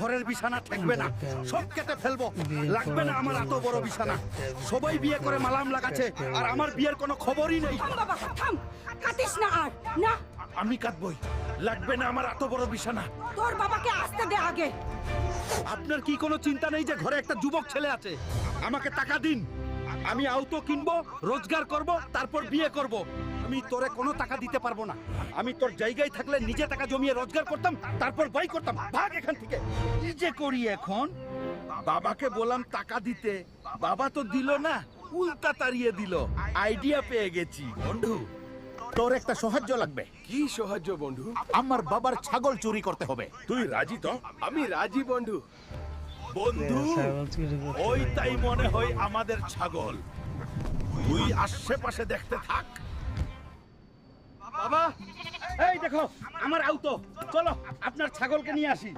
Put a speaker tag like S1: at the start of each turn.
S1: ঘরের বিছানা ঠেকবে না, সব কেটে ফেলবো। লাগবে না আমার এত বড় বিছানা। সবাই বিয়ে করে মালাম লাগাচ্ছে আর আমার বিয়ের কোনো খবরই নেই।
S2: থাম বাবা থাম, কাটিস না আর না।
S1: আমি কাঁদবই, লাগবে না আমার এত বড় বিছানা।
S2: তোর বাবাকে আসতে দে আগে।
S1: আপনার কি কোনো চিন্তা নেই যে ঘরে একটা যুবক ছেলে আছে? আমাকে টাকা দিন, আমি আউটো কিনবো, রোজগার করব, তারপর বিয়ে করব। আমি তোরে কোনো টাকা দিতে পারবো না। আমি তোর জায়গায় থাকলে নিজে টাকা জমিয়ে রোজগার করতাম, তারপর বাই করতাম। ভাগ এখান থেকে। কি যে করি এখন? বাবাকে বললাম টাকা দিতে, বাবা তো দিল না, উল্টা তাড়িয়ে দিল। আইডিয়া পেয়ে গেছি। বন্ধু, তোর একটা সাহায্য লাগবে।
S3: কি সাহায্য বন্ধু?
S1: আমার বাবার ছাগল চুরি করতে হবে।
S3: তুই রাজি তো? আমি রাজি বন্ধু।
S1: বন্ধু, ওইটাই মনে হয় আমাদের ছাগল। তুই আশেপাশে দেখতে থাক। বাবা, এই দেখো আমার আউটো, চলো আপনার ছাগলকে নিয়ে আসি।